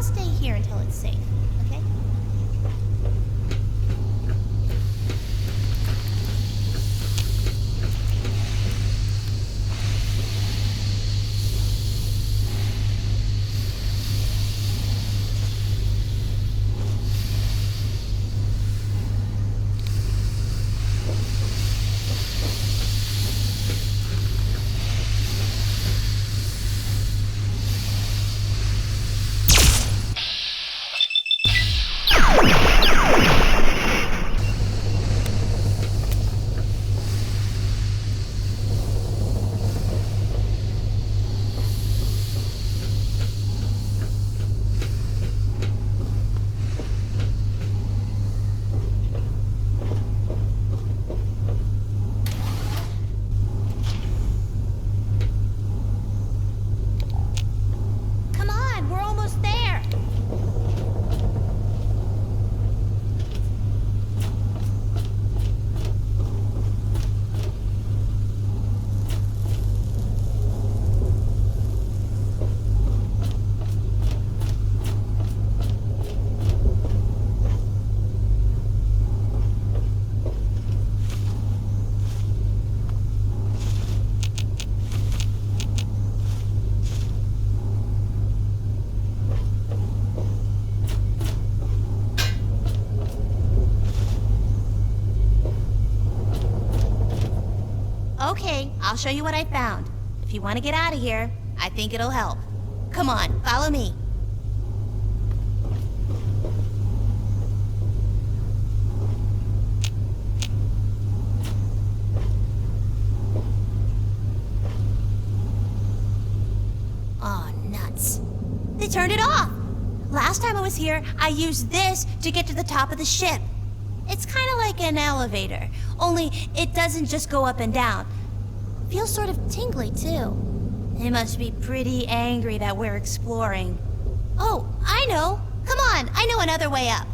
stay here until it's safe, okay? Okay, I'll show you what I found. If you want to get out of here, I think it'll help. Come on, follow me. Aw, nuts. They turned it off! Last time I was here, I used this to get to the top of the ship. It's kind of like an elevator, only it doesn't just go up and down. Feels sort of tingly, too. They must be pretty angry that we're exploring. Oh, I know! Come on, I know another way up.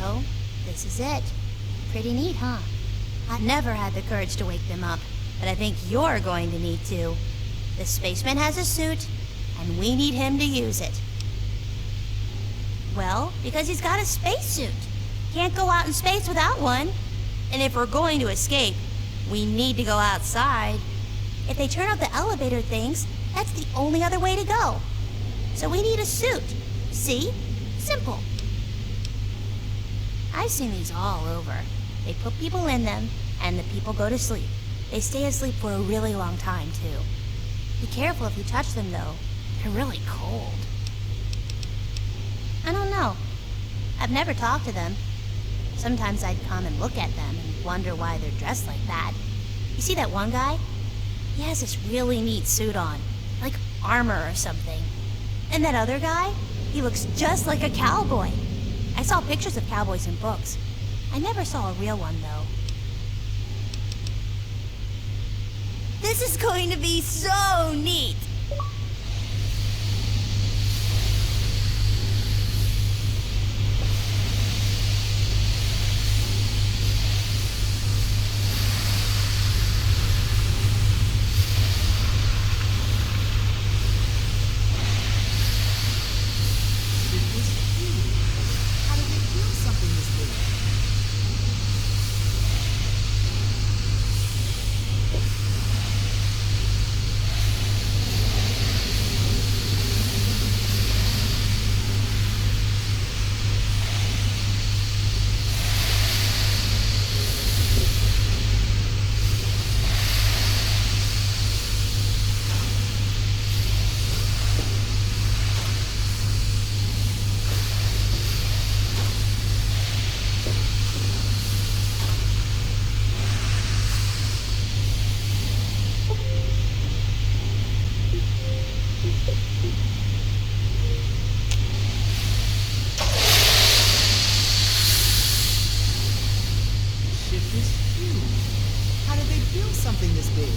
So, this is it. Pretty neat, huh? I've never had the courage to wake them up, but I think you're going to need to. The spaceman has a suit, and we need him to use it. Well, because he's got a spacesuit. Can't go out in space without one. And if we're going to escape, we need to go outside. If they turn off the elevator things, that's the only other way to go. So we need a suit. See? Simple. I've seen these all over. They put people in them, and the people go to sleep. They stay asleep for a really long time, too. Be careful if you touch them, though. They're really cold. I don't know. I've never talked to them. Sometimes I'd come and look at them and wonder why they're dressed like that. You see that one guy? He has this really neat suit on, like armor or something. And that other guy? He looks just like a cowboy. I saw pictures of cowboys in books. I never saw a real one, though. This is going to be so neat! Something this big.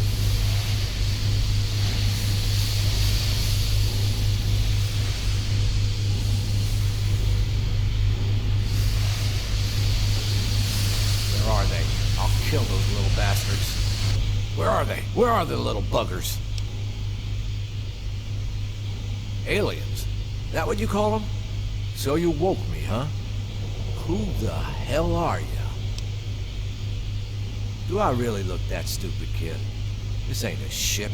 Where are they? I'll kill those little bastards. Where are they? Where are the little buggers? Aliens? That what you call them? So you woke me, huh? Who the hell are you? Do I really look that stupid, kid? This ain't a ship.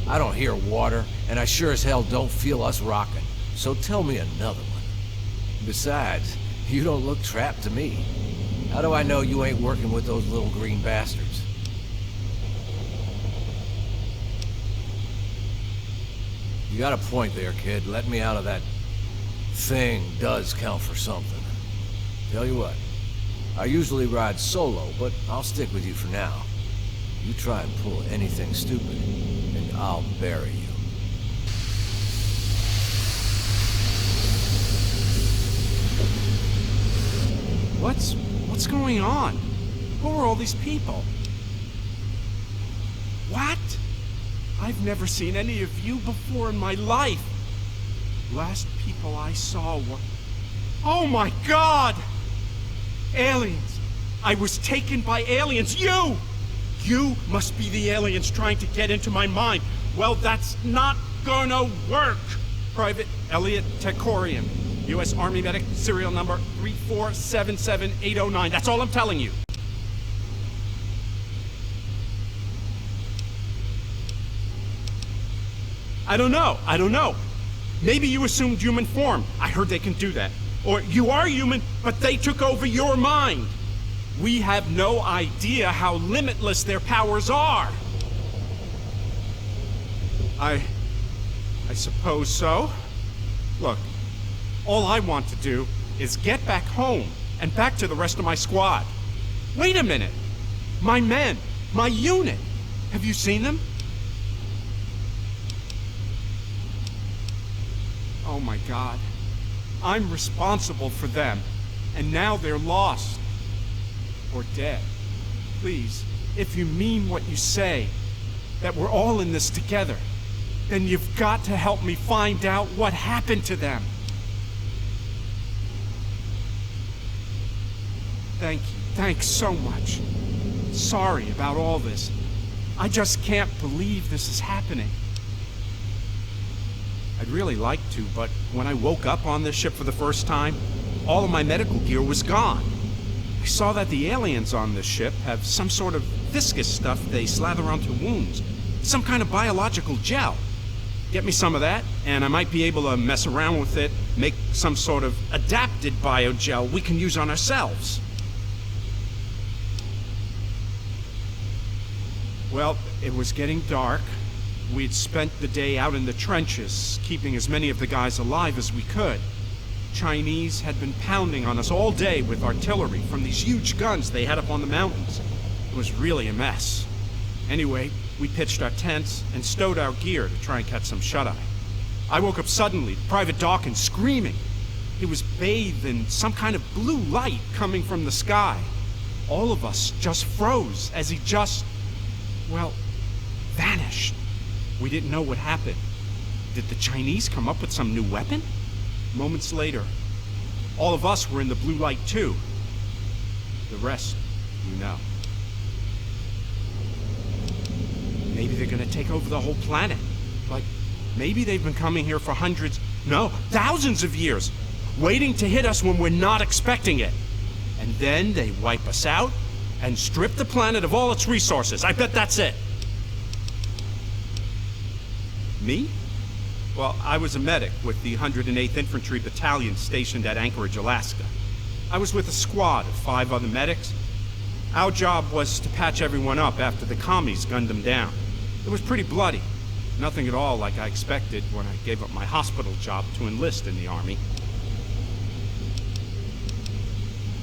I don't hear water, and I sure as hell don't feel us rocking. So tell me another one. Besides, you don't look trapped to me. How do I know you ain't working with those little green bastards? You got a point there, kid. Letting me out of that thing does count for something. Tell you what. I usually ride solo, but I'll stick with you for now. You try and pull anything stupid, and I'll bury you. What's going on? Who are all these people? What? I've never seen any of you before in my life. Last people I saw were... Oh my God! Aliens! I was taken by aliens! You! You must be the aliens trying to get into my mind. Well, that's not gonna work! Private Elliot Tekorian, U.S. Army Medic, serial number 3477809. That's all I'm telling you. I don't know. Maybe you assumed human form. I heard they can do that. Or you are human, but they took over your mind. We have no idea how limitless their powers are. I suppose so. Look, all I want to do is get back home and back to the rest of my squad. Wait a minute. My men, my unit. Have you seen them? Oh my God. I'm responsible for them, and now they're lost. Or dead. Please, if you mean what you say, that we're all in this together, then you've got to help me find out what happened to them. Thank you. Thanks so much. Sorry about all this. I just can't believe this is happening. I'd really like to, but when I woke up on this ship for the first time, all of my medical gear was gone. I saw that the aliens on this ship have some sort of viscous stuff they slather onto wounds. Some kind of biological gel. Get me some of that, and I might be able to mess around with it, make some sort of adapted biogel we can use on ourselves. Well, it was getting dark. We'd spent the day out in the trenches, keeping as many of the guys alive as we could. Chinese had been pounding on us all day with artillery from these huge guns they had up on the mountains. It was really a mess. Anyway, we pitched our tents and stowed our gear to try and catch some shut-eye. I woke up suddenly, Private Dawkins screaming. He was bathed in some kind of blue light coming from the sky. All of us just froze as he just, well, vanished. We didn't know what happened. Did the Chinese come up with some new weapon? Moments later, all of us were in the blue light too. The rest, you know. Maybe they're gonna take over the whole planet. Like, maybe they've been coming here for hundreds, no, thousands of years, waiting to hit us when we're not expecting it. And then they wipe us out and strip the planet of all its resources. I bet that's it. Me? Well, I was a medic with the 108th Infantry Battalion stationed at Anchorage, Alaska. I was with a squad of 5 other medics. Our job was to patch everyone up after the commies gunned them down. It was pretty bloody. Nothing at all like I expected when I gave up my hospital job to enlist in the Army.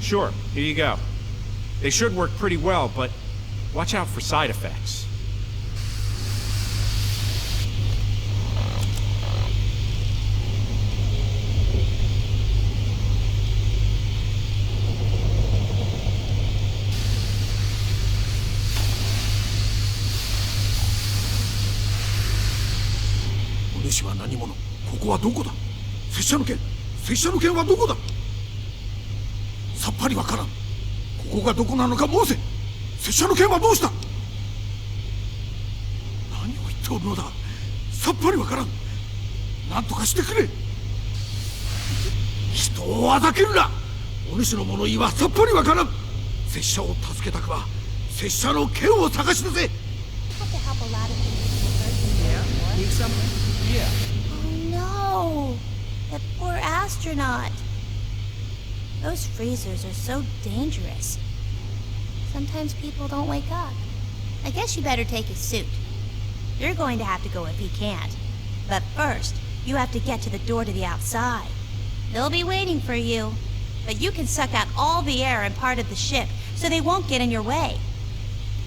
Sure, here you go. They should work pretty well, but watch out for side effects. Have to help a lot of people. Yeah? Need something? Yeah. Oh no! That poor astronaut. Those freezers are so dangerous. Sometimes people don't wake up. I guess you better take his suit. You're going to have to go if he can't. But first, you have to get to the door to the outside. They'll be waiting for you. But you can suck out all the air and part of the ship, so they won't get in your way.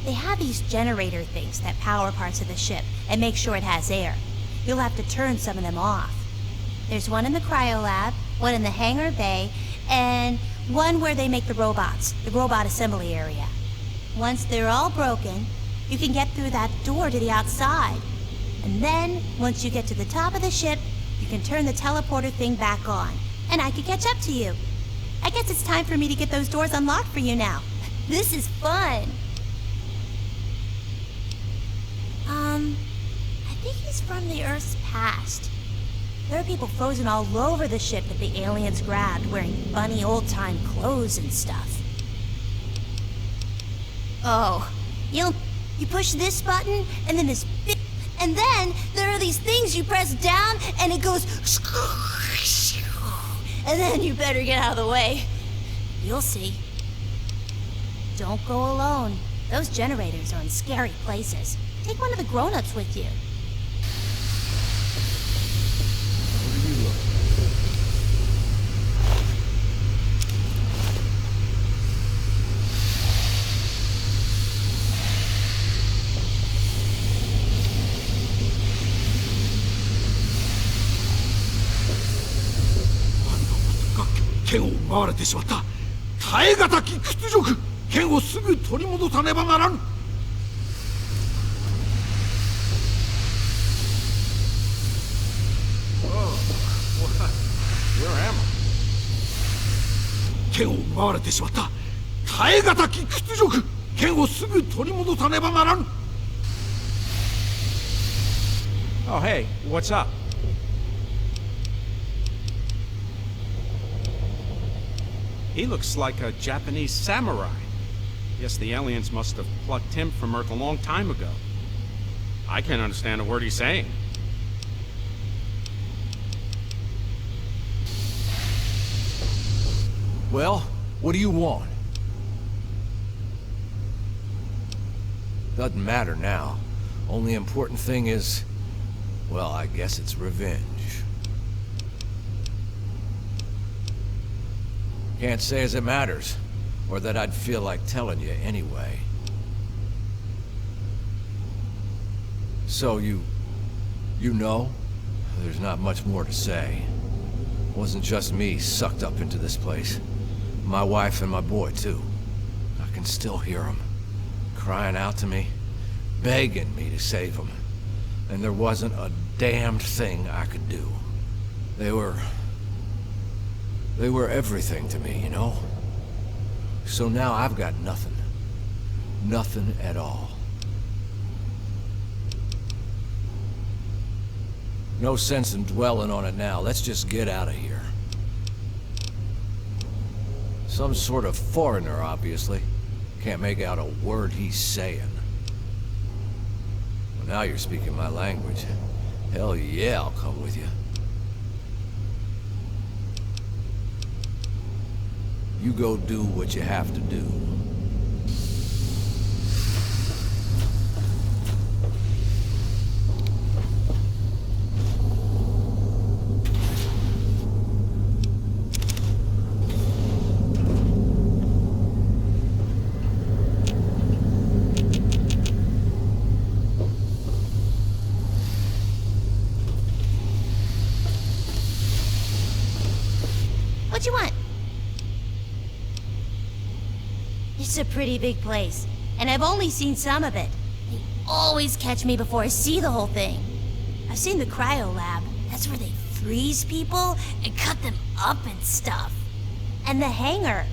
They have these generator things that power parts of the ship and make sure it has air. You'll have to turn some of them off. There's one in the cryo lab, one in the hangar bay, and one where they make the robots, the robot assembly area. Once they're all broken, you can get through that door to the outside. And then, once you get to the top of the ship, you can turn the teleporter thing back on, and I can catch up to you. I guess it's time for me to get those doors unlocked for you now. This is fun. I think he's from the Earth's past. There are people frozen all over the ship that the aliens grabbed, wearing funny old-time clothes and stuff. Oh, you push this button, and then this big... And then there are these things you press down, and it goes... And then you better get out of the way. You'll see. Don't go alone. Those generators are in scary places. Take one of the grown-ups with you. Where do you look? Where am I? 剣を奪われてしまった。耐え難き屈辱。剣をすぐ取り戻さねばならぬ。 Oh, hey, what's up? He looks like a Japanese samurai. Guess the aliens must have plucked him from Earth a long time ago. I can't understand a word he's saying. Well, what do you want? Doesn't matter now. Only important thing is, well, I guess it's revenge. Can't say as it matters, or that I'd feel like telling you anyway. So you know? There's not much more to say. It wasn't just me sucked up into this place. My wife and my boy, too. I can still hear them, crying out to me, begging me to save them. And there wasn't a damned thing I could do. They were everything to me, you know? So now I've got nothing. Nothing at all. No sense in dwelling on it now. Let's just get out of here. Some sort of foreigner, obviously. Can't make out a word he's saying. Well, now you're speaking my language. Hell yeah, I'll come with you. You go do what you have to do. What you want? It's a pretty big place, and I've only seen some of it. They always catch me before I see the whole thing. I've seen the cryo lab. That's where they freeze people and cut them up and stuff. And the hangar.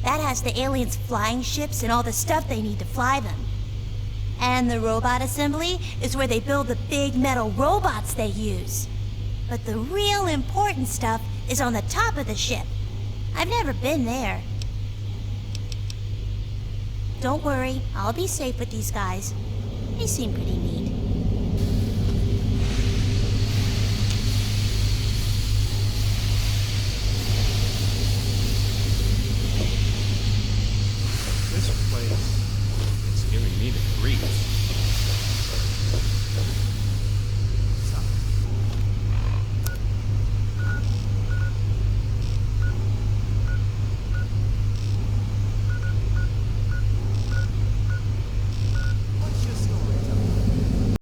That has the aliens' flying ships and all the stuff they need to fly them. And the robot assembly is where they build the big metal robots they use. But the real important stuff is on the top of the ship. I've never been there. Don't worry, I'll be safe with these guys. They seem pretty neat.